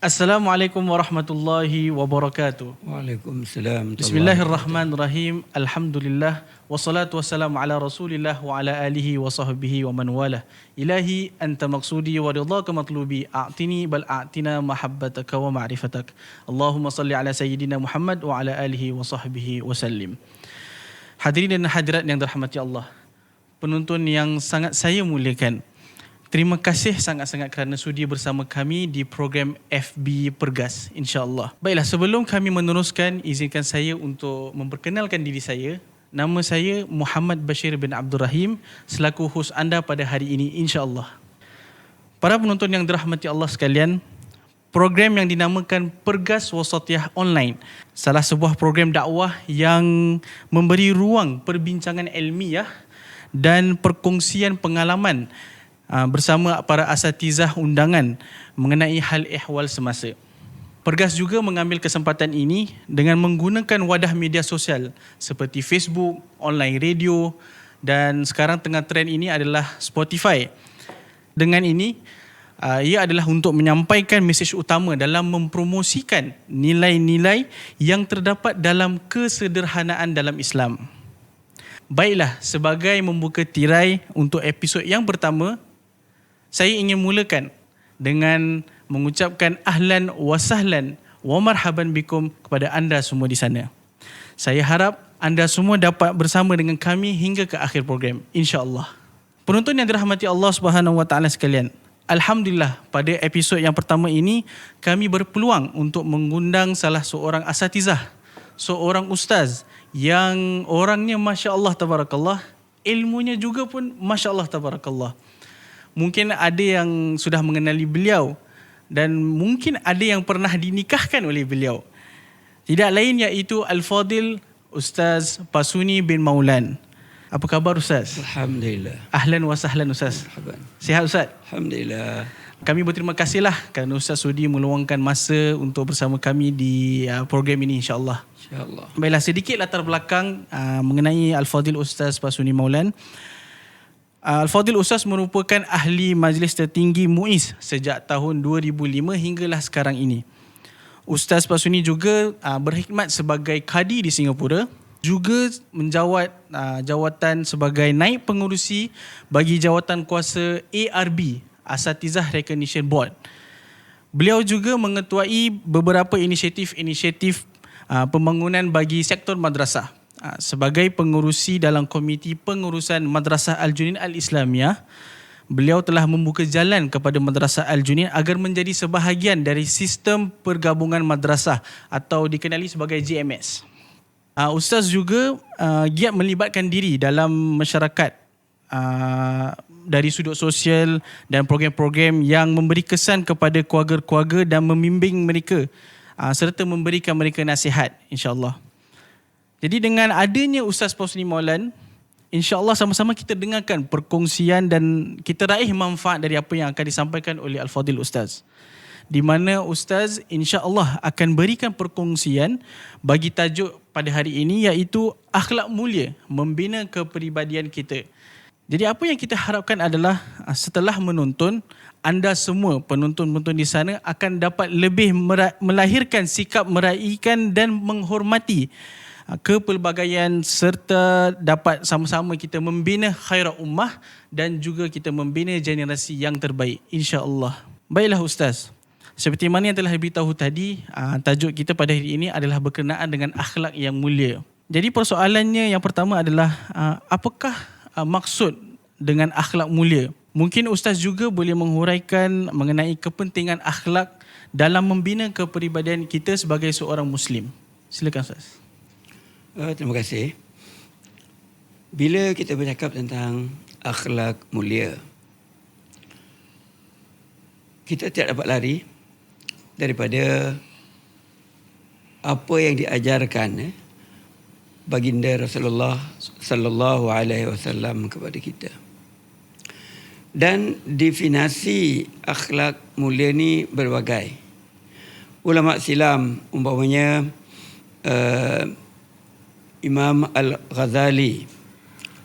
Assalamualaikum warahmatullahi wabarakatuh. Waalaikumsalam. Bismillahirrahmanirrahim. Alhamdulillah wassalatu wassalamu ala Rasulillah wa ala alihi wa sahbihi wa man walah. Ilahi anta maqsudi wa ridhaka matlubi. A'tini bal a'tina mahabbataka wa ma'rifatak. Allahumma salli ala sayyidina Muhammad wa ala alihi wa sahbihi wa sallim. Hadirin dan hadirat yang dirahmati Allah, penonton yang sangat saya muliakan, terima kasih sangat-sangat kerana sudi bersama kami di program FB Pergas, insya-Allah. Baiklah, sebelum kami meneruskan, izinkan saya untuk memperkenalkan diri saya. Nama saya Muhammad Bashir bin Abdul Rahim, selaku hos anda pada hari ini, insya-Allah. Para penonton yang dirahmati Allah sekalian, program yang dinamakan Pergas Wasatiyah Online, salah sebuah program dakwah yang memberi ruang perbincangan ilmiah dan perkongsian pengalaman bersama para asatizah undangan mengenai hal ehwal semasa. Pergas juga mengambil kesempatan ini dengan menggunakan wadah media sosial seperti Facebook, online radio, dan sekarang tengah trend ini adalah Spotify. Dengan ini, ia adalah untuk menyampaikan mesej utama dalam mempromosikan nilai-nilai yang terdapat dalam kesederhanaan dalam Islam. Baiklah, sebagai membuka tirai untuk episod yang pertama, saya ingin mulakan dengan mengucapkan ahlan wa sahlan wa marhaban bikum kepada anda semua di sana. Saya harap anda semua dapat bersama dengan kami hingga ke akhir program, insya-Allah. Penonton yang dirahmati Allah Subhanahu wa taala sekalian, alhamdulillah pada episod yang pertama ini kami berpeluang untuk mengundang salah seorang asatizah, seorang ustaz yang orangnya masya-Allah tabarakallah, ilmunya juga pun masya-Allah tabarakallah. Mungkin ada yang sudah mengenali beliau dan mungkin ada yang pernah dinikahkan oleh beliau. Tidak lain iaitu Al-Fadil Ustaz Pasuni bin Maulan. Apa khabar Ustaz? Alhamdulillah. Ahlan wa sahlan Ustaz. Marhaban. Sihat Ustaz? Alhamdulillah. Kami berterima kasihlah kerana Ustaz sudi meluangkan masa untuk bersama kami di program ini, insya-Allah. Insya-Allah. Baiklah, sedikit latar belakang mengenai Al-Fadil Ustaz Pasuni Maulan. Al-Fadil Ustaz merupakan ahli majlis tertinggi MUIS sejak tahun 2005 hinggalah sekarang ini. Ustaz Pasuni juga berkhidmat sebagai kadi di Singapura, juga menjawat jawatan sebagai naib pengurusi bagi jawatan kuasa ARB, Asatizah Recognition Board. Beliau juga mengetuai beberapa inisiatif pembangunan bagi sektor madrasah. Sebagai pengurusi dalam Komiti Pengurusan Madrasah Al-Junaid Al-Islamiyah, beliau telah membuka jalan kepada Madrasah Al-Junaid agar menjadi sebahagian dari sistem pergabungan madrasah atau dikenali sebagai JMS. Ustaz juga giat melibatkan diri dalam masyarakat dari sudut sosial dan program-program yang memberi kesan kepada keluarga-keluarga dan membimbing mereka serta memberikan mereka nasihat, insya-Allah. Jadi dengan adanya Ustaz Pasuni Maulan, insya-Allah sama-sama kita dengarkan perkongsian dan kita raih manfaat dari apa yang akan disampaikan oleh Al-Fadil Ustaz. Di mana Ustaz insya-Allah akan berikan perkongsian bagi tajuk pada hari ini iaitu akhlak mulia membina kepribadian kita. Jadi apa yang kita harapkan adalah setelah menonton, anda semua penonton-penonton di sana akan dapat lebih melahirkan sikap meraihkan dan menghormati kepelbagaian serta dapat sama-sama kita membina khairat ummah dan juga kita membina generasi yang terbaik, insya-Allah. Baiklah Ustaz, seperti mana yang telah diberitahu tadi, tajuk kita pada hari ini adalah berkenaan dengan akhlak yang mulia. Jadi persoalannya yang pertama adalah apakah maksud dengan akhlak mulia? Mungkin Ustaz juga boleh menghuraikan mengenai kepentingan akhlak dalam membina kepribadian kita sebagai seorang Muslim. Silakan Ustaz. Terima kasih. Bila kita bercakap tentang akhlak mulia, kita tidak dapat lari daripada apa yang diajarkan baginda Rasulullah sallallahu alaihi wasallam kepada kita. Dan definisi akhlak mulia ni berbagai. Ulama silam umpamanya Imam Al-Ghazali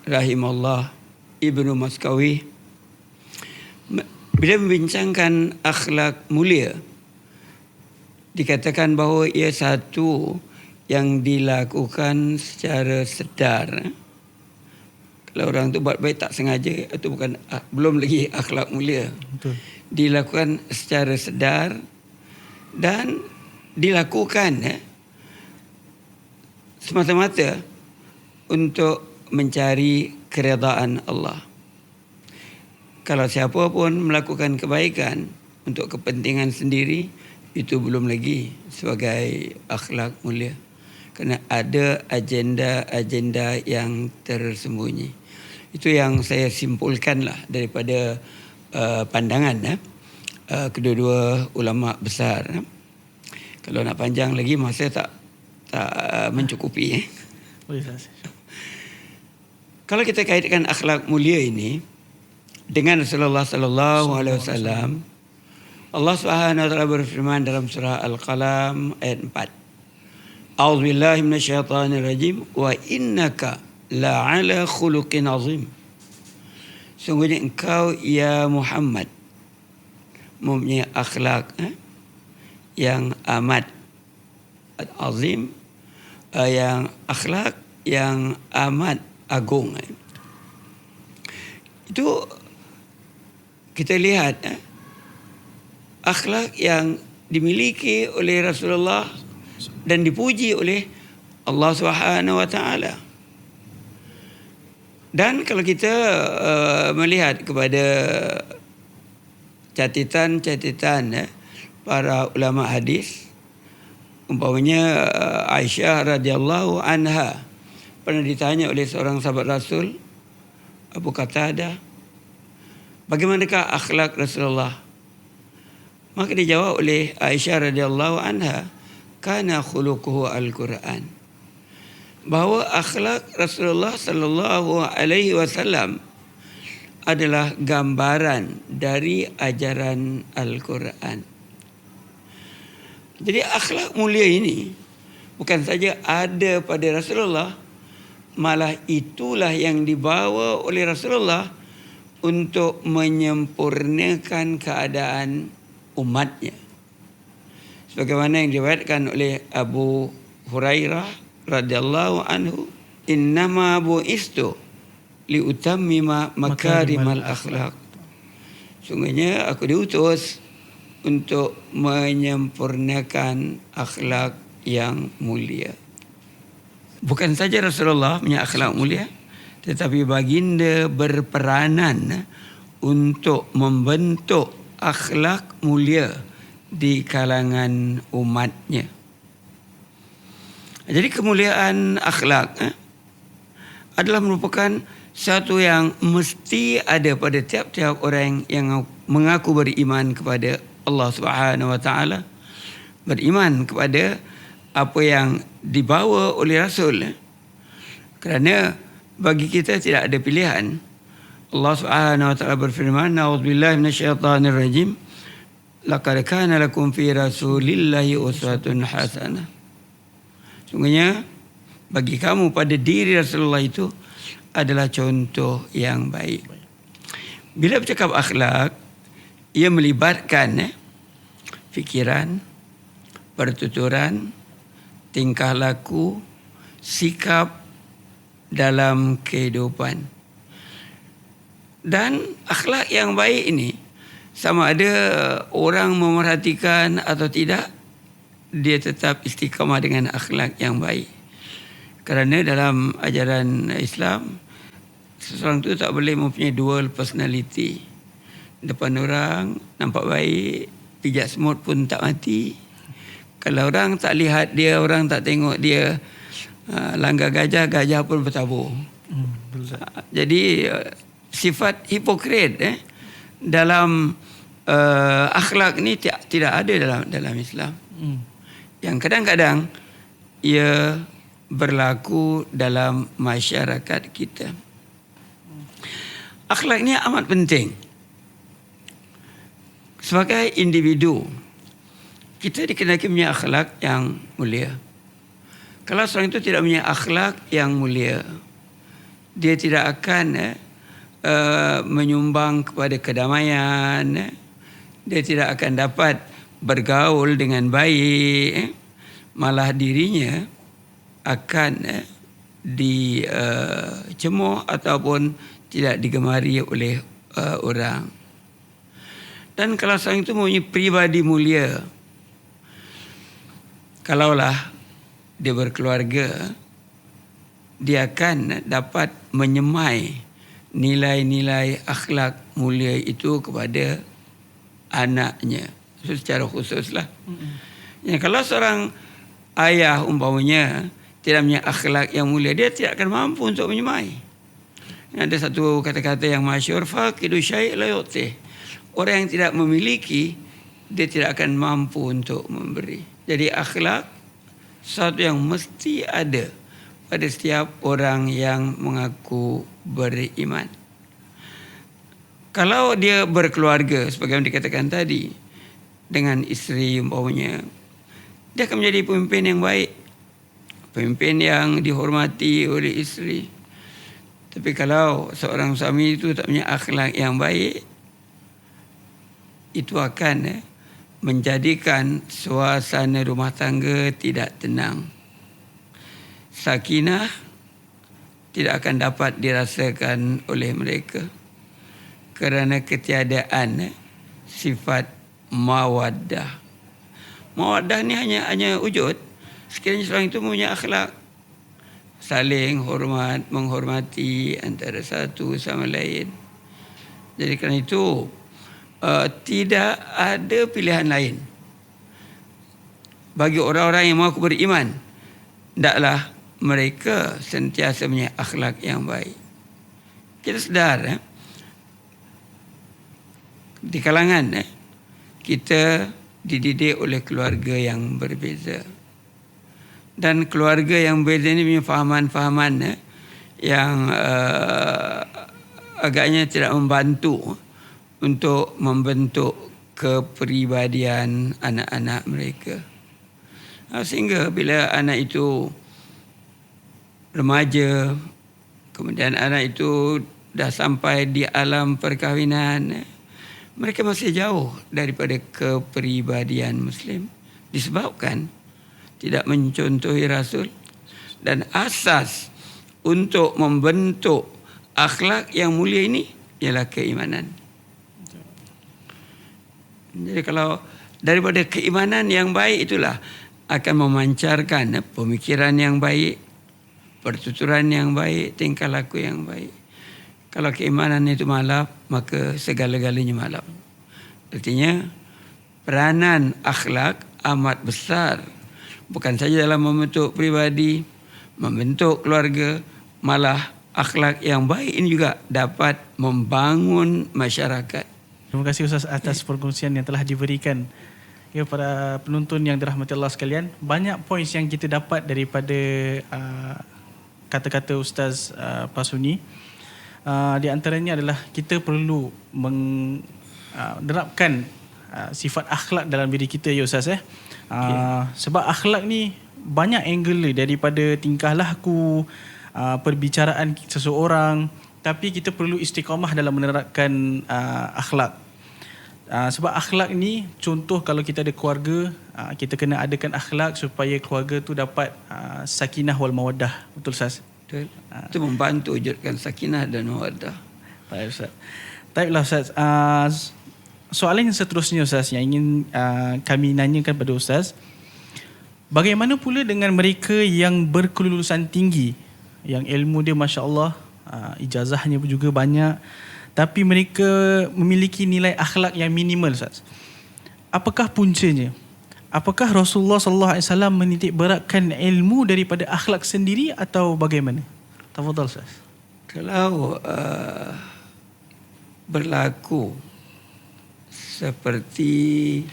rahimahullah, Ibnu Maskawi, bila membincangkan akhlak mulia, dikatakan bahawa ia satu yang dilakukan secara sedar. Kalau orang tu buat baik tak sengaja, itu bukan, belum lagi akhlak mulia. Betul. Dilakukan secara sedar dan dilakukan semata-mata untuk mencari keredaan Allah. Kalau siapa pun melakukan kebaikan untuk kepentingan sendiri, itu belum lagi sebagai akhlak mulia. Kerana ada agenda-agenda yang tersembunyi. Itu yang saya simpulkanlah daripada pandangan kedua-dua ulama besar. Kalau nak panjang lagi masa tak mencukupi. Boleh Ustaz. Kalau kita kaitkan akhlak mulia ini dengan Rasulullah sallallahu alaihi wasallam, Allah Subhanahu wa taala berfirman dalam surah Al-Qalam ayat 4. A'udzubillahi minasyaitonirrajim wa innaka la'ala khuluqin azim. Sungguhnya engkau ya Muhammad mempunyai akhlak yang amat azim, yang akhlak yang amat agung. Itu kita lihat akhlak yang dimiliki oleh Rasulullah dan dipuji oleh Allah Subhanahu wa taala. Dan kalau kita melihat kepada catatan para ulama hadis, umpamanya Aisyah radhiyallahu anha pernah ditanya oleh seorang sahabat Rasul, Abu Qatadah, bagaimanakah akhlak Rasulullah? Maka dijawab oleh Aisyah radhiyallahu anha, kana khuluquhu al-Quran. Bahawa akhlak Rasulullah sallallahu alaihi wasallam adalah gambaran dari ajaran Al-Quran. Jadi akhlak mulia ini bukan saja ada pada Rasulullah, malah itulah yang dibawa oleh Rasulullah untuk menyempurnakan keadaan umatnya. Sebagaimana yang diriwayatkan oleh Abu Hurairah radhiyallahu anhu, innama bu'istu liutammima makarimal akhlak. Sungguhnya aku diutus untuk menyempurnakan akhlak yang mulia. Bukan saja Rasulullah punya akhlak mulia, tetapi baginda berperanan untuk membentuk akhlak mulia di kalangan umatnya. Jadi kemuliaan akhlak adalah merupakan satu yang mesti ada pada tiap-tiap orang yang mengaku beriman kepada Allah Subhanahu wa taala, beriman kepada apa yang dibawa oleh Rasul. Kerana bagi kita tidak ada pilihan. Allah Subhanahu wa taala berfirman, "A'udzubillahi minasyaitonirrajim. Laqad kana lakum fi Rasulillahi uswatun hasanah." Sungguhnya bagi kamu pada diri Rasulullah itu adalah contoh yang baik. Bila bercakap akhlak, ia melibatkan fikiran, pertuturan, tingkah laku, sikap dalam kehidupan. Dan akhlak yang baik ini, sama ada orang memerhatikan atau tidak, dia tetap istiqamah dengan akhlak yang baik. Kerana dalam ajaran Islam, seseorang itu tak boleh mempunyai dual personality. Depan orang nampak baik, pijak semut pun tak mati. Kalau orang tak lihat dia, orang tak tengok dia, langgar gajah, gajah pun bertabur. Jadi sifat hipokrit dalam akhlak ni tidak ada dalam Islam. Yang kadang-kadang ia berlaku dalam masyarakat kita. Akhlak ni amat penting. Sebagai individu, kita dikenaki punya akhlak yang mulia. Kalau seorang itu tidak punya akhlak yang mulia, dia tidak akan menyumbang kepada kedamaian, dia tidak akan dapat bergaul dengan baik, malah dirinya akan dicemooh ataupun tidak digemari oleh orang. Dan kalau seorang itu mempunyai pribadi mulia, kalaulah dia berkeluarga, dia akan dapat menyemai nilai-nilai akhlak mulia itu kepada anaknya. So, secara khususlah. Ya, kalau seorang ayah umpamanya tidak punya akhlak yang mulia, dia tidak akan mampu untuk menyemai. Ada satu kata-kata yang masyhur, faqidu syai' la yu'tih. Orang yang tidak memiliki, dia tidak akan mampu untuk memberi. Jadi akhlak sesuatu yang mesti ada pada setiap orang yang mengaku beriman. Kalau dia berkeluarga, sebagaimana dikatakan tadi, dengan isteri umpamanya, dia akan menjadi pemimpin yang baik, pemimpin yang dihormati oleh isteri. Tapi kalau seorang suami itu tak punya akhlak yang baik, itu akan menjadikan suasana rumah tangga tidak tenang. Sakinah tidak akan dapat dirasakan oleh mereka kerana ketiadaan sifat mawaddah. Mawaddah ni hanya wujud sekiranya seorang itu punya akhlak, saling hormat, menghormati antara satu sama lain. Jadi kerana itu tidak ada pilihan lain bagi orang-orang yang mengaku beriman. Hendaklah mereka sentiasa punya akhlak yang baik. Kita sedar di kalangan kita dididik oleh keluarga yang berbeza. Dan keluarga yang berbeza ini punya fahaman-fahaman yang agaknya tidak membantu untuk membentuk kepribadian anak-anak mereka. Sehingga bila anak itu remaja, kemudian anak itu dah sampai di alam perkahwinan, mereka masih jauh daripada kepribadian Muslim disebabkan tidak mencontohi Rasul. Dan asas untuk membentuk akhlak yang mulia ini ialah keimanan. Jadi kalau daripada keimanan yang baik itulah akan memancarkan pemikiran yang baik, pertuturan yang baik, tingkah laku yang baik. Kalau keimanan itu malap, maka segala-galanya malap. Artinya peranan akhlak amat besar, bukan saja dalam membentuk pribadi, membentuk keluarga, malah akhlak yang baik ini juga dapat membangun masyarakat. Terima kasih Ustaz atas perkongsian yang telah diberikan. Ya, para penonton yang dirahmati Allah sekalian, banyak poin yang kita dapat daripada kata-kata Ustaz Pasuni. Di antaranya adalah kita perlu menerapkan sifat akhlak dalam diri kita, ya Ustaz. Sebab akhlak ni banyak angle daripada tingkah laku, perbicaraan seseorang, tapi kita perlu istiqamah dalam menerapkan akhlak. Sebab akhlak ni, contoh kalau kita ada keluarga, kita kena adakan akhlak supaya keluarga tu dapat sakinah wal mawaddah. Betul Ustaz? Betul. Itu membantu wujudkan sakinah dan mawaddah. Baik Ustaz. Baiklah Ustaz. Soalan yang seterusnya Ustaz, yang ingin kami nanyakan pada Ustaz, bagaimana pula dengan mereka yang berkelulusan tinggi, yang ilmu dia Masya Allah, ijazahnya juga banyak, tapi mereka memiliki nilai akhlak yang minimal Ustaz? Apakah puncanya? Apakah Rasulullah SAW menitik beratkan ilmu daripada akhlak sendiri atau bagaimana? Tafadhal Ustaz. Kalau berlaku seperti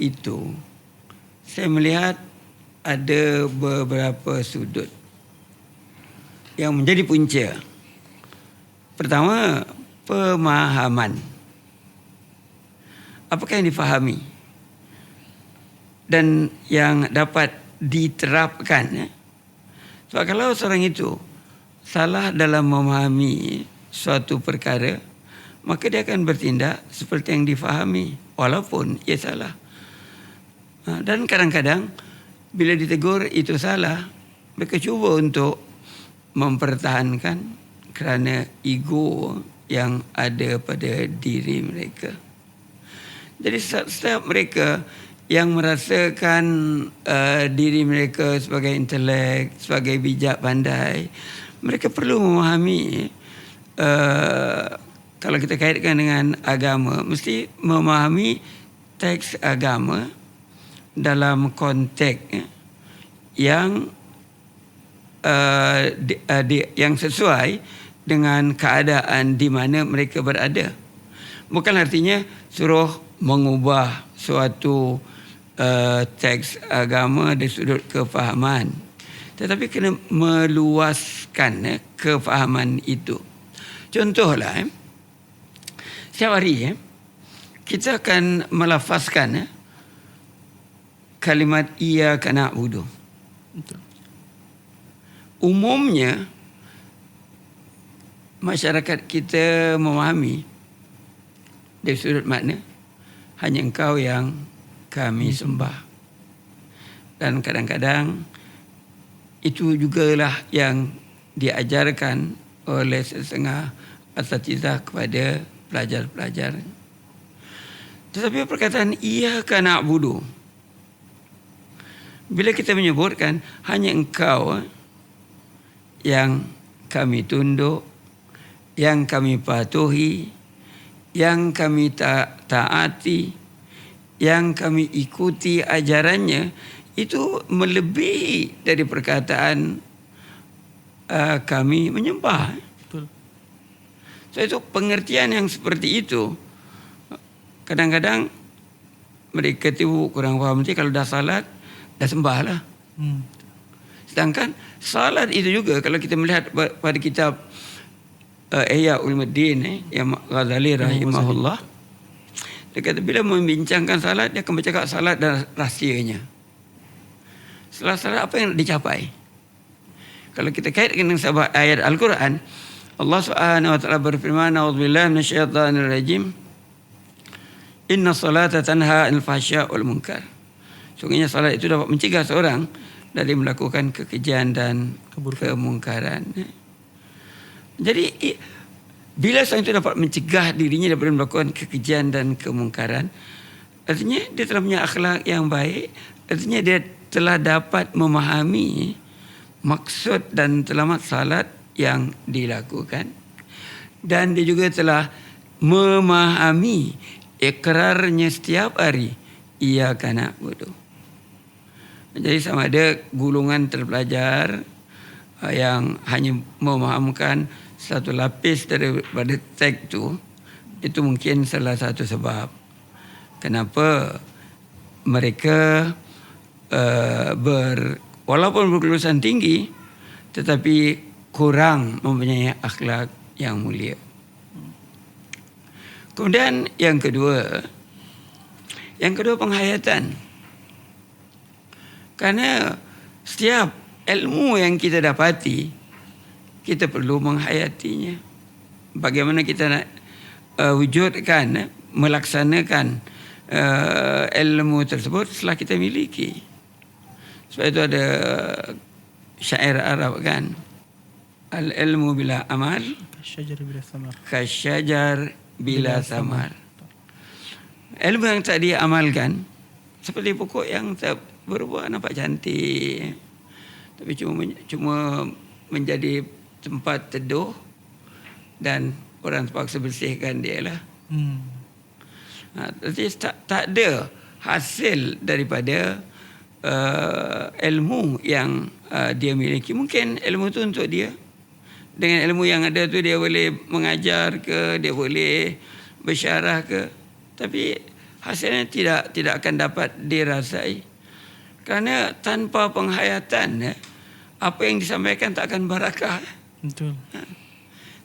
itu, saya melihat ada beberapa sudut yang menjadi punca. Pertama, pemahaman. Apakah yang difahami dan yang dapat diterapkan. Sebab kalau seorang itu salah dalam memahami suatu perkara, maka dia akan bertindak seperti yang difahami walaupun ia salah. Dan kadang-kadang bila ditegur itu salah, mereka cuba untuk mempertahankan kerana ego yang ada pada diri mereka. Jadi setiap mereka yang merasakan diri mereka sebagai intelek, sebagai bijak pandai, mereka perlu memahami, kalau kita kaitkan dengan agama, mesti memahami teks agama dalam konteks yang yang sesuai dengan keadaan di mana mereka berada. Bukan artinya suruh mengubah suatu teks agama dari sudut kefahaman, tetapi kena meluaskan kefahaman itu. Contohlah, setiap hari kita akan melafazkan kalimat iyyaka na'budu. Umumnya masyarakat kita memahami dari sudut makna hanya engkau yang kami sembah. Dan kadang-kadang itu jugalah yang diajarkan oleh setengah asatizah kepada pelajar-pelajar. Tetapi perkataan iyyaka na'budu, bila kita menyebutkan hanya engkau yang kami tunduk, yang kami patuhi, yang kami taati, yang kami ikuti ajarannya, itu melebihi dari perkataan kami menyembah. Betul. So itu pengertian yang seperti itu. Kadang-kadang mereka tu kurang faham. Nanti kalau dah salat, dah sembah lah. Sedangkan salat itu juga, kalau kita melihat pada kitab Ihya Ulumuddin yang Ghazali rahimahullah, dia kata bila membincangkan salat, dia akan bercakap salat dan rahsianya. Setelah salat, apa yang dicapai? Kalau kita kaitkan dengan sebuah ayat Al-Quran, Allah Subhanahu wa taala berfirman, "A'udzubillahi minasyaitonir rajim. Inna salata tanha 'anil fahsya'i wal munkar." Sungguhnya salat itu dapat mencegah seorang dari melakukan kekejian dan kemungkaran. Jadi bila seorang itu dapat mencegah dirinya daripada melakukan kekejian dan kemungkaran, artinya dia telah punya akhlak yang baik, artinya dia telah dapat memahami maksud dan selamat salat yang dilakukan, dan dia juga telah memahami ikrarnya setiap hari iyyaka na'budu. Jadi sama ada gulungan terpelajar yang hanya memahamkan satu lapis daripada teks itu mungkin salah satu sebab kenapa mereka walaupun berkelulusan tinggi tetapi kurang mempunyai akhlak yang mulia. Kemudian yang kedua penghayatan. Karena setiap ilmu yang kita dapati, kita perlu menghayatinya. Bagaimana kita nak wujudkan, melaksanakan ilmu tersebut setelah kita miliki. Sebab itu ada syair Arab kan, al-ilmu bila amal kasyajar bila samar. Ilmu yang tak diamalkan seperti pokok yang tak berbuah, nampak cantik tapi cuma menjadi tempat teduh dan orang terpaksa bersihkan dia lah. Jadi tak ada hasil daripada ilmu yang dia miliki. Mungkin ilmu tu untuk dia, dengan ilmu yang ada tu dia boleh mengajar ke, dia boleh bersyarah ke, tapi hasilnya tidak akan dapat dirasai. Kerana tanpa penghayatan, apa yang disampaikan tak akan barakah. Betul.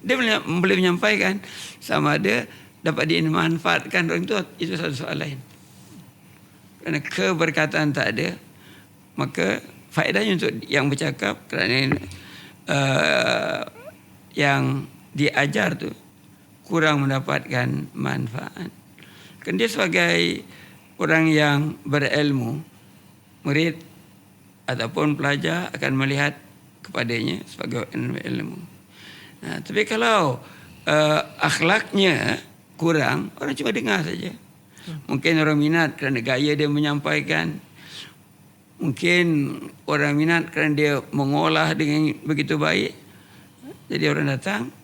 Dia boleh menyampaikan, sama ada dapat dimanfaatkan orang itu satu soal lain. Kerana keberkatan tak ada, maka faedahnya untuk yang bercakap, kerana yang diajar tu kurang mendapatkan manfaat. Kan dia sebagai orang yang berilmu, murid ataupun pelajar akan melihat kepadanya sebagai orang berilmu. Nah, tapi kalau akhlaknya kurang, orang cuma dengar saja. Mungkin orang minat kerana gaya dia menyampaikan. Mungkin orang minat kerana dia mengolah dengan begitu baik. Jadi orang datang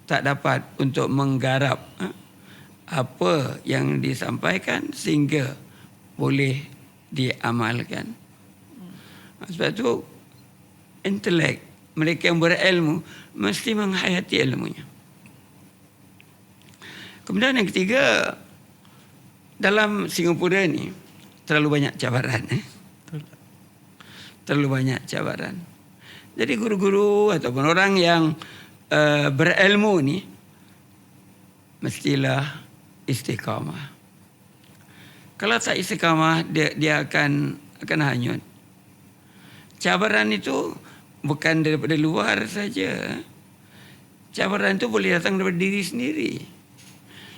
tak dapat untuk menggarap apa yang disampaikan sehingga boleh diamalkan. Sebab itu intelek mereka yang berilmu mesti menghayati ilmunya. Kemudian yang ketiga, dalam Singapura ni terlalu banyak cabaran. Terlalu banyak cabaran. Jadi guru-guru ataupun orang yang berilmu ni mestilah istiqamah. Kalau tak istiqamah, dia akan hanyut. Cabaran itu bukan daripada luar saja. Cabaran itu boleh datang daripada diri sendiri.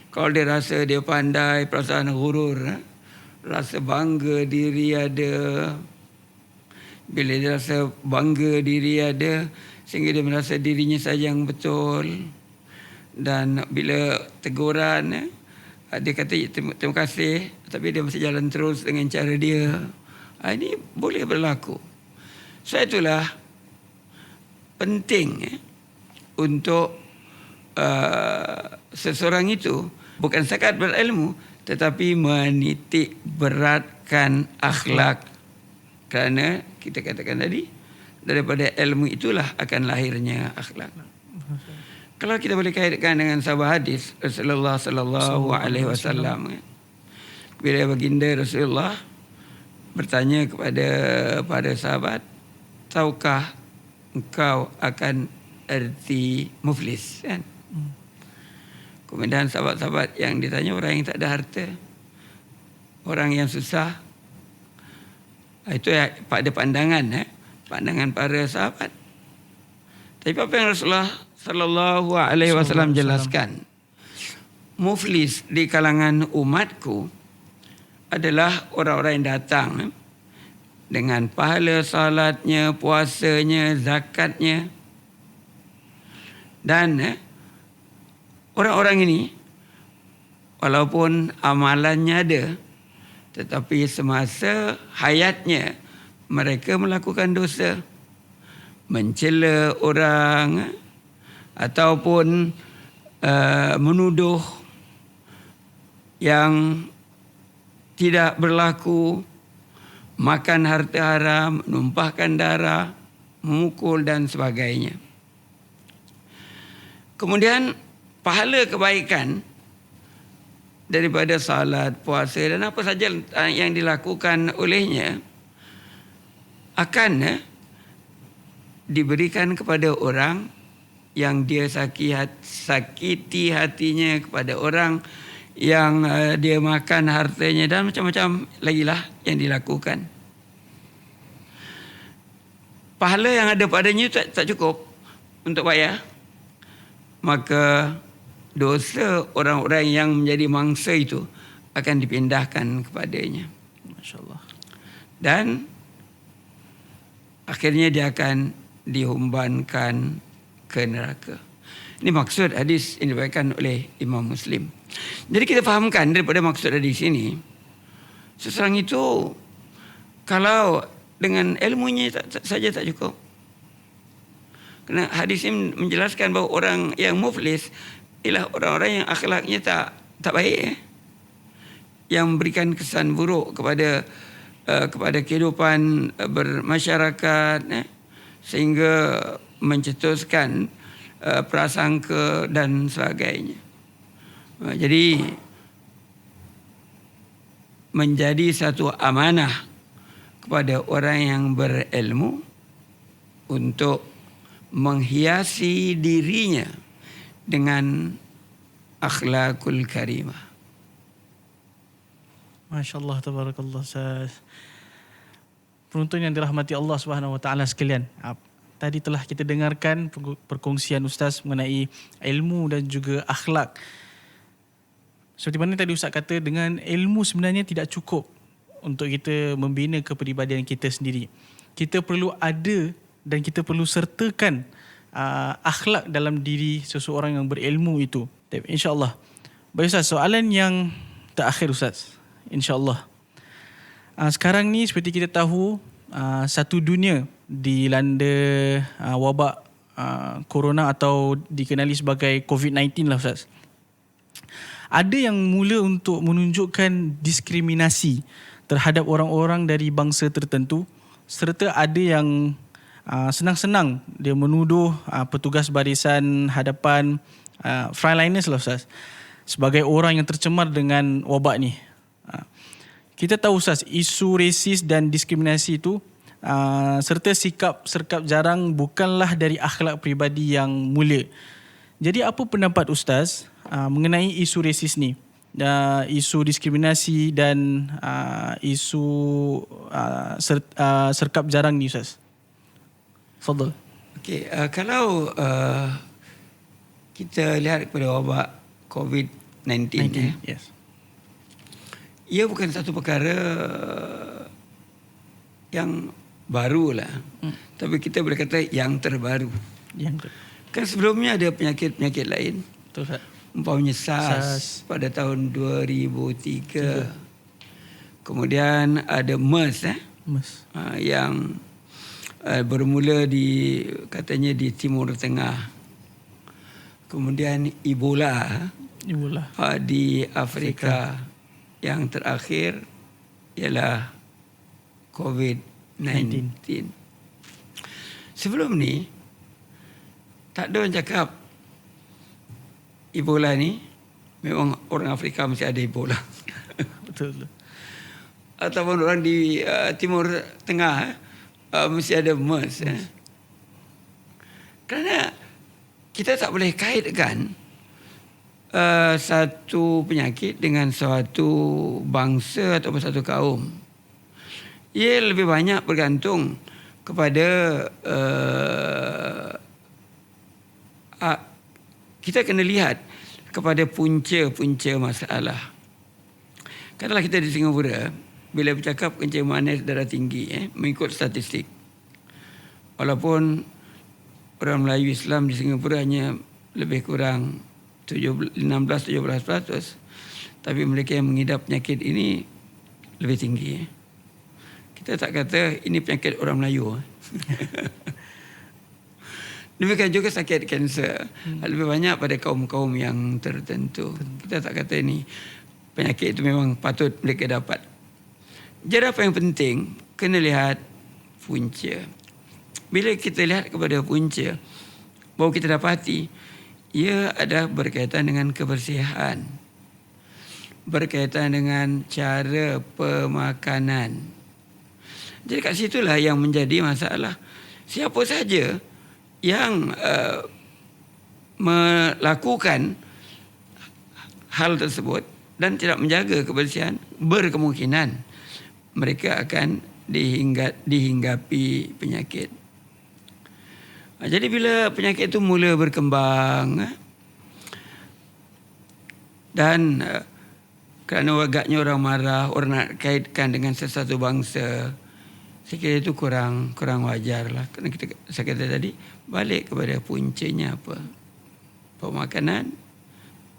Kalau dia rasa dia pandai, perasaan gurur, rasa bangga diri ada. Bila dia rasa bangga diri ada, sehingga dia merasa dirinya saja yang betul. Dan bila teguran, dia kata terima kasih, tapi dia masih jalan terus dengan cara dia. Ini boleh berlaku. So itulah penting untuk seseorang itu bukan sekadar berilmu, tetapi menitik beratkan akhlak. Kerana kita katakan tadi, daripada ilmu itulah akan lahirnya akhlak. Kalau kita boleh kaitkan dengan sahabat hadis Rasulullah sallallahu alaihi wasallam, bila baginda Rasulullah bertanya kepada para sahabat, tahukah engkau akan erti muflis, kan? Kemudian sahabat-sahabat yang ditanya orang yang tak ada harta, orang yang susah. Itu pada pandangan para sahabat. Tapi apa yang Rasulullah sallallahu alaihi wasallam jelaskan, muflis di kalangan umatku adalah orang-orang yang datang dengan pahala salatnya, puasanya, zakatnya. Dan orang-orang ini walaupun amalannya ada, tetapi semasa hayatnya mereka melakukan dosa, mencela orang ataupun menuduh yang tidak berlaku, makan harta haram, menumpahkan darah, memukul dan sebagainya. Kemudian pahala kebaikan daripada salat, puasa dan apa saja yang dilakukan olehnya akan diberikan kepada orang yang dia sakiti hatinya, kepada orang yang dia makan hartanya dan macam-macam lagi lah yang dilakukan. Pahala yang ada padanya tak cukup untuk bayar. Maka dosa orang-orang yang menjadi mangsa itu akan dipindahkan kepadanya. Masya-Allah. Dan akhirnya dia akan dihumbankan ke neraka. Ini maksud hadis yang diriwayatkan oleh Imam Muslim. Jadi kita fahamkan daripada maksud hadis ini, seseorang itu kalau dengan ilmunya saja tak cukup. Kerana hadis ini menjelaskan bahawa orang yang muflis ialah orang-orang yang akhlaknya tak baik, yang memberikan kesan buruk kepada kehidupan bermasyarakat, sehingga mencetuskan prasangka dan sebagainya. Jadi menjadi satu amanah kepada orang yang berilmu untuk menghiasi dirinya dengan akhlakul karimah. Masya-Allah, tabarakallah. Penonton yang dirahmati Allah Subhanahu wa taala sekalian, tadi telah kita dengarkan perkongsian Ustaz mengenai ilmu dan juga akhlak. seperti mana tadi Ustaz kata, dengan ilmu sebenarnya tidak cukup untuk kita membina kepribadian kita sendiri. Kita perlu ada dan kita perlu sertakan akhlak dalam diri seseorang yang berilmu itu. InsyaAllah. Baik Ustaz, soalan yang terakhir Ustaz. InsyaAllah. Sekarang ni seperti kita tahu, satu dunia dilanda wabak corona atau dikenali sebagai COVID-19 lah Ustaz. Ada yang mula untuk menunjukkan diskriminasi terhadap orang-orang dari bangsa tertentu, serta ada yang senang-senang dia menuduh petugas barisan hadapan frontliners lah Ustaz sebagai orang yang tercemar dengan wabak ni. Kita tahu Ustaz, isu resis dan diskriminasi itu serta sikap serkap jarang bukanlah dari akhlak peribadi yang mulia. Jadi apa pendapat Ustaz mengenai isu resis ni, isu diskriminasi dan isu serkap jarang ni Ustaz? Fadal. Okey, kalau kita lihat kepada wabak COVID-19 yes. Ia bukan satu perkara yang barulah. Tapi kita boleh kata yang terbaru. Kan sebelumnya ada penyakit-penyakit lain. Betul Ustaz. Umpamanya SARS pada tahun 2003. Kemudian ada MERS yang bermula katanya di Timur Tengah. Kemudian Ebola di Afrika. Yang terakhir ialah COVID-19. Sebelum ni tak ada orang cakap Ebola ni memang orang Afrika mesti ada Ebola. Betul. Ataupun orang di Timur Tengah mesti ada MERS. Kerana kita tak boleh kaitkan satu penyakit dengan suatu bangsa ataupun satu kaum. Ia lebih banyak bergantung kepada kita kena lihat kepada punca-punca masalah. Katakanlah kita di Singapura, bila bercakap kencemasan darah tinggi, mengikut statistik, walaupun orang Melayu Islam di Singapura hanya lebih kurang 16-17%, tapi mereka yang mengidap penyakit ini lebih tinggi. Kita tak kata ini penyakit orang Melayu. Demikian juga sakit kanser, lebih banyak pada kaum-kaum yang tertentu. Kita tak kata ini penyakit itu memang patut mereka dapat. Jadi apa yang penting, kena lihat punca. Bila kita lihat kepada punca, baru kita dapati ia ada berkaitan dengan kebersihan, berkaitan dengan cara pemakanan. Jadi kat situlah yang menjadi masalah. Siapa saja yang melakukan hal tersebut dan tidak menjaga kebersihan, berkemungkinan mereka akan dihinggapi penyakit. Jadi bila penyakit itu mula berkembang dan kerana agaknya orang marah, orang nak kaitkan dengan sesuatu bangsa, saya kira itu kurang wajar lah. Kerana saya kata tadi, balik kepada puncanya apa? Pemakanan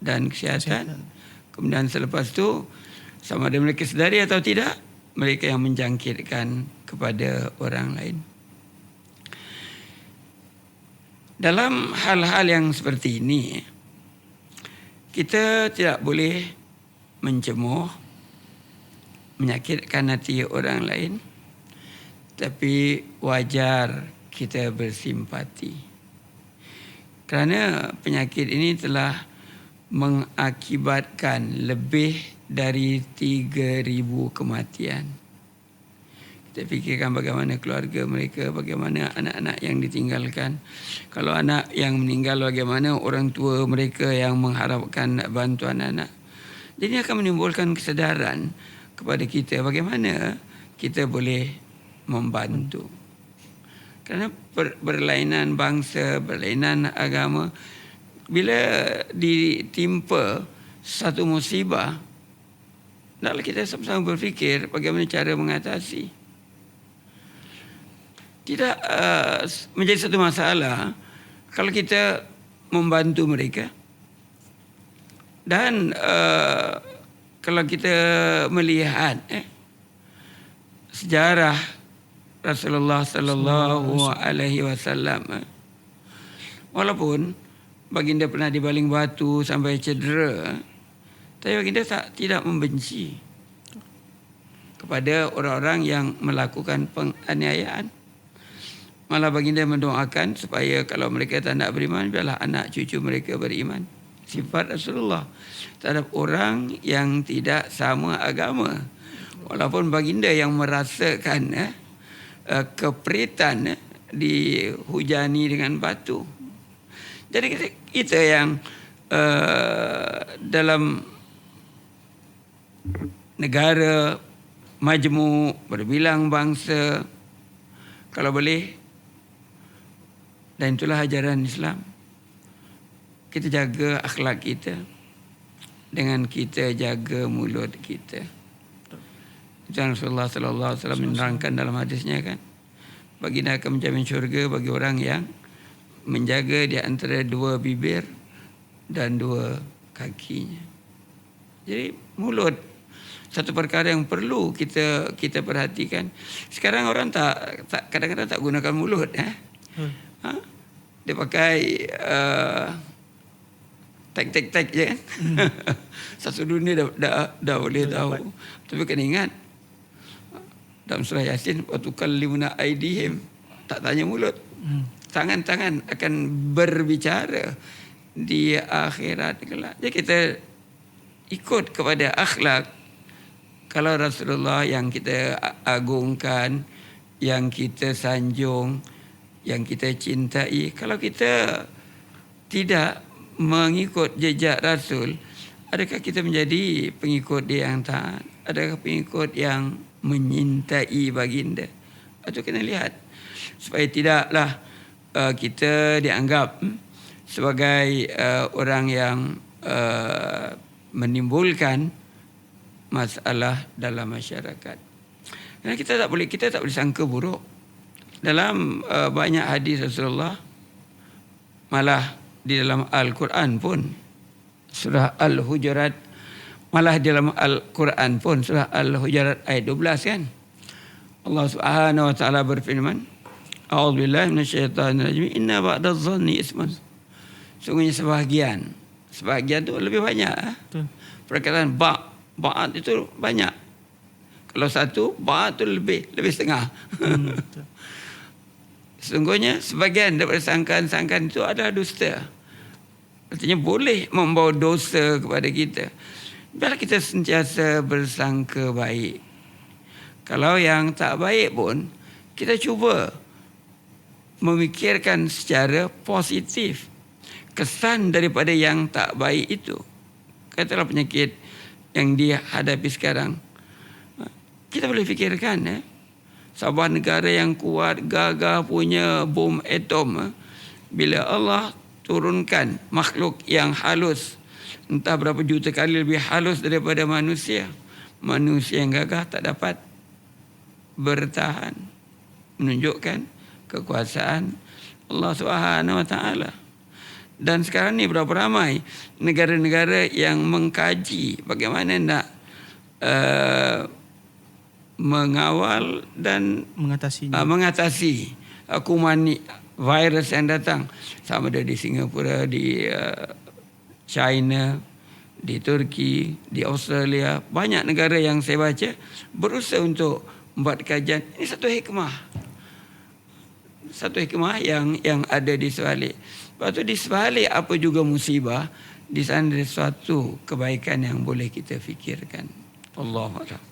dan kesihatan. Kemudian selepas itu, sama ada mereka sedari atau tidak, mereka yang menjangkitkan kepada orang lain. Dalam hal-hal yang seperti ini, kita tidak boleh mencemoh, menyakitkan hati orang lain, tapi wajar kita bersimpati. Kerana penyakit ini telah mengakibatkan lebih dari 3,000 kematian. Kita fikirkan bagaimana keluarga mereka, bagaimana anak-anak yang ditinggalkan. Kalau anak yang meninggal, bagaimana orang tua mereka yang mengharapkan bantuan anak. Jadi akan menimbulkan kesedaran kepada kita bagaimana kita boleh membantu. Kerana berlainan bangsa, berlainan agama, bila ditimpa satu musibah, hendaklah kita sama-sama berfikir bagaimana cara mengatasi. Tidak menjadi satu masalah kalau kita membantu mereka. Dan kalau kita melihat sejarah Rasulullah sallallahu alaihi wasallam, walaupun baginda pernah dibaling batu sampai cedera, tapi baginda tidak membenci kepada orang-orang yang melakukan penganiayaan. Malah baginda mendoakan supaya kalau mereka tak nak beriman, biarlah anak cucu mereka beriman. Sifat Rasulullah terhadap orang yang tidak sama agama. Walaupun baginda yang merasakan keperitan dihujani dengan batu. Jadi kita yang dalam negara majmuk berbilang bangsa, kalau boleh, dan itulah ajaran Islam, kita jaga akhlak kita dengan kita jaga mulut kita. Itu Rasulullah sallallahu alaihi wasallam menerangkan dalam hadisnya kan, baginda akan menjamin syurga bagi orang yang menjaga di antara dua bibir dan dua kakinya. Jadi mulut satu perkara yang perlu kita perhatikan. Sekarang orang kadang-kadang tak gunakan mulut. Dia pakai tek je kan. Satu dunia dah boleh tahu. Tapi kena ingat dalam surah Yasin, wa tukallimuna aydihim, tak tanya mulut. Tangan-tangan akan berbicara di akhirat kelak. Jadi kita ikut kepada akhlak. Kalau Rasulullah yang kita agungkan, yang kita sanjung, yang kita cintai, kalau kita tidak mengikut jejak Rasul, adakah kita menjadi pengikut dia yang taat? Adakah pengikut yang menyintai baginda? Itu kena lihat supaya tidaklah kita dianggap sebagai orang yang menimbulkan masalah dalam masyarakat. Kerana kita tak boleh sangka buruk. Dalam banyak hadis Rasulullah, malah di dalam Al-Quran pun, surah Al-Hujurat, malah di dalam Al-Quran pun, surah Al-Hujurat ayat 12 kan, Allah Subhanahu wa taala berfirman, a'udzubillahi minasyaitonirrajim, inna ba'dadh-dhanni ismun. Sungguhnya sebahagian tu lebih banyak. Perkataan ba'd itu banyak. Kalau satu, ba'd tu lebih setengah. Sesungguhnya sebagian daripada sangkaan-sangkaan itu adalah dusta. Artinya boleh membawa dosa kepada kita. Biarlah kita sentiasa bersangka baik. Kalau yang tak baik pun, kita cuba memikirkan secara positif kesan daripada yang tak baik itu. Katalah penyakit yang dihadapi sekarang, kita boleh fikirkan sebuah negara yang kuat, gagah, punya bom atom, bila Allah turunkan makhluk yang halus, entah berapa juta kali lebih halus daripada manusia, manusia yang gagah tak dapat bertahan, menunjukkan kekuasaan Allah Subhanahu wa taala. Dan sekarang ni berapa ramai negara-negara yang mengkaji bagaimana nak mengawal dan mengatasi kuman virus yang datang, sama ada di Singapura, di China, di Turki, di Australia. Banyak negara yang saya baca berusaha untuk membuat kajian. Ini satu hikmah yang ada di sebalik. Lepas tu di sebalik apa juga musibah, di sana ada suatu kebaikan yang boleh kita fikirkan. Allahu Akbar.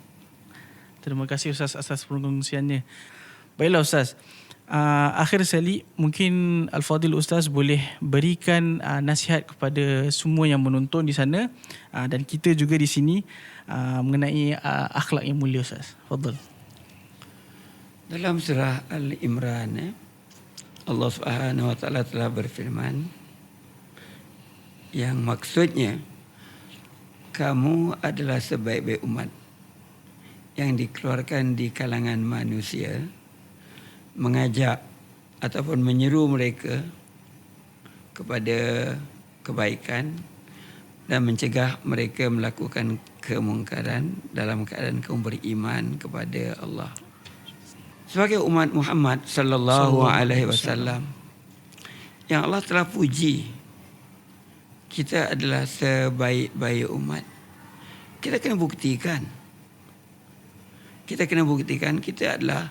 Terima kasih Ustaz atas perkongsiannya. Baiklah Ustaz, akhir sekali mungkin Al-Fadhil Ustaz boleh berikan nasihat kepada semua yang menonton di sana dan kita juga di sini mengenai akhlak yang mulia Ustaz. Fadhil. Dalam surah Al-Imran, Allah Subhanahu wa taala telah berfirman yang maksudnya kamu adalah sebaik-baik umat yang dikeluarkan di kalangan manusia, mengajak ataupun menyeru mereka kepada kebaikan dan mencegah mereka melakukan kemungkaran dalam keadaan kamu beriman kepada Allah. Sebagai umat Muhammad sallallahu alaihi wasallam yang Allah telah puji, kita adalah sebaik-baik umat. Kita kena buktikan. Kita adalah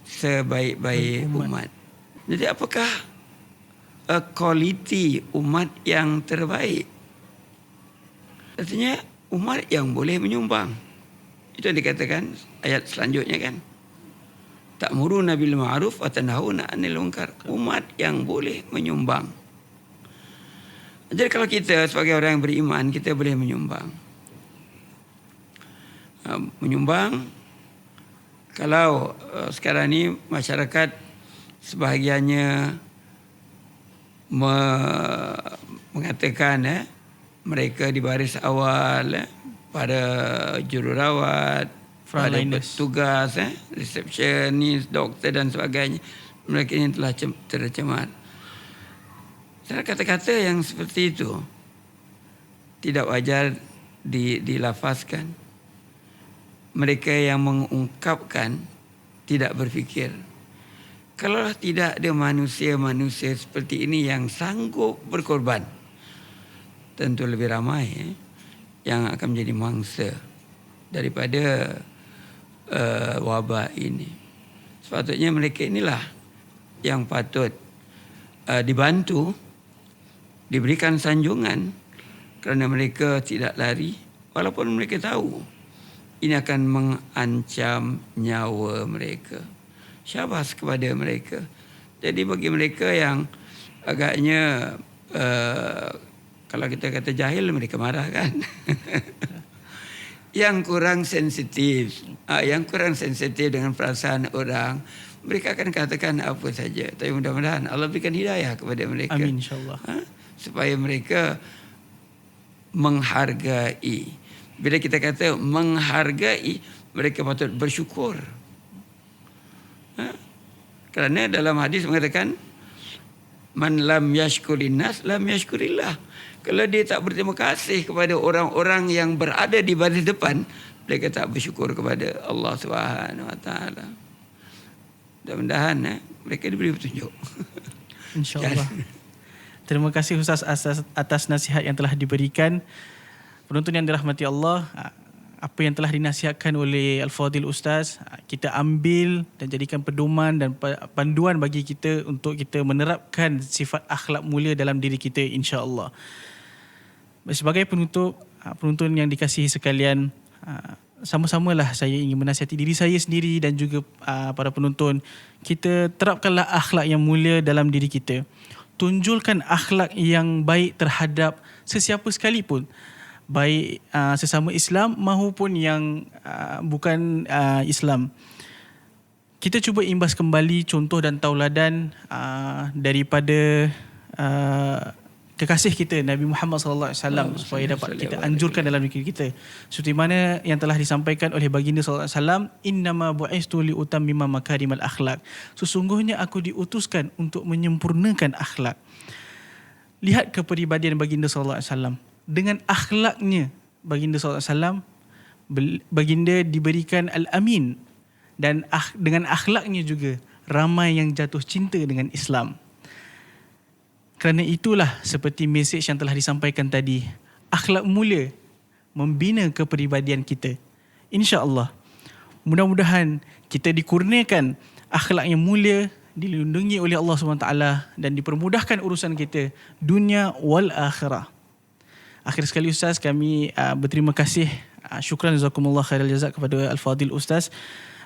sebaik-baik umat. Jadi apakah kualiti umat yang terbaik? Artinya umat yang boleh menyumbang. Itu yang dikatakan ayat selanjutnya kan. Ta'muruna bil ma'ruf wa tanhauna 'anil munkar. Umat yang boleh menyumbang. Jadi kalau kita sebagai orang yang beriman, kita boleh menyumbang. Menyumbang, kalau sekarang ni masyarakat sebahagiannya mengatakan mereka di baris awal, para jururawat, pada petugas, resepsionis, doktor dan sebagainya, mereka ini telah tercemar. Cara kata-kata yang seperti itu tidak wajar dilafazkan. Mereka yang mengungkapkan tidak berfikir. Kalaulah tidak ada manusia-manusia seperti ini yang sanggup berkorban, tentu lebih ramai yang akan menjadi mangsa daripada wabak ini. Sepatutnya mereka inilah yang patut dibantu, diberikan sanjungan kerana mereka tidak lari walaupun mereka tahu ini akan mengancam nyawa mereka. Syabas kepada mereka. Jadi bagi mereka yang agaknya kalau kita kata jahil, mereka marah kan. Yang kurang sensitif dengan perasaan orang, mereka akan katakan apa saja. Tapi mudah-mudahan Allah berikan hidayah kepada mereka. Amin, insyaAllah. Supaya mereka menghargai. Bila kita kata menghargai, mereka patut bersyukur. Kerana dalam hadis mengatakan, man lam yashkurin nas, lam yashkurillah. Kalau dia tak berterima kasih kepada orang-orang yang berada di baris depan, mereka tak bersyukur kepada Allah Subhanahu Wa Taala. Mudah-mudahan mereka diberi petunjuk. InsyaAllah. Terima kasih Ustaz atas nasihat yang telah diberikan. Penonton yang dirahmati Allah, apa yang telah dinasihatkan oleh Al-Fadhil Ustaz, kita ambil dan jadikan pedoman dan panduan bagi kita untuk kita menerapkan sifat akhlak mulia dalam diri kita, insya-Allah. Sebagai penonton yang dikasihi sekalian, sama-samalah saya ingin menasihati diri saya sendiri dan juga para penonton, kita terapkanlah akhlak yang mulia dalam diri kita. Tunjulkan akhlak yang baik terhadap sesiapa sekalipun, baik sesama Islam maupun yang bukan Islam. Kita cuba imbas kembali contoh dan tauladan daripada kekasih kita Nabi Muhammad sallallahu alaihi wasallam, supaya dapat kita anjurkan dalam diri kita. Seperti mana yang telah disampaikan oleh baginda sallallahu alaihi wasallam, innama bu'istu li utammima makarimal akhlak. Sesungguhnya aku diutuskan untuk menyempurnakan akhlak. Lihat kepribadian baginda sallallahu alaihi wasallam. Dengan akhlaknya baginda sallallahu alaihi wasallam, baginda diberikan al-amin, dan dengan akhlaknya juga ramai yang jatuh cinta dengan Islam. Kerana itulah seperti mesej yang telah disampaikan tadi, akhlak mulia membina kepribadian kita. InsyaAllah, mudah-mudahan kita dikurniakan akhlak yang mulia, dilindungi oleh Allah SWT dan dipermudahkan urusan kita dunia wal akhirah. Akhir sekali Ustaz, kami berterima kasih, syukran jazakumullah khairal jazak kepada Al-Fadhil Ustaz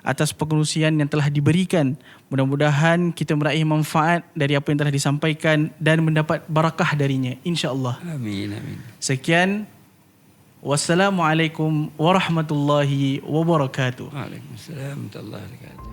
atas pengerusian yang telah diberikan. Mudah-mudahan kita meraih manfaat dari apa yang telah disampaikan dan mendapat barakah darinya, insya-Allah. Amin, amin. Sekian. Wassalamualaikum warahmatullahi wabarakatuh. Waalaikumsalam warahmatullahi wabarakatuh.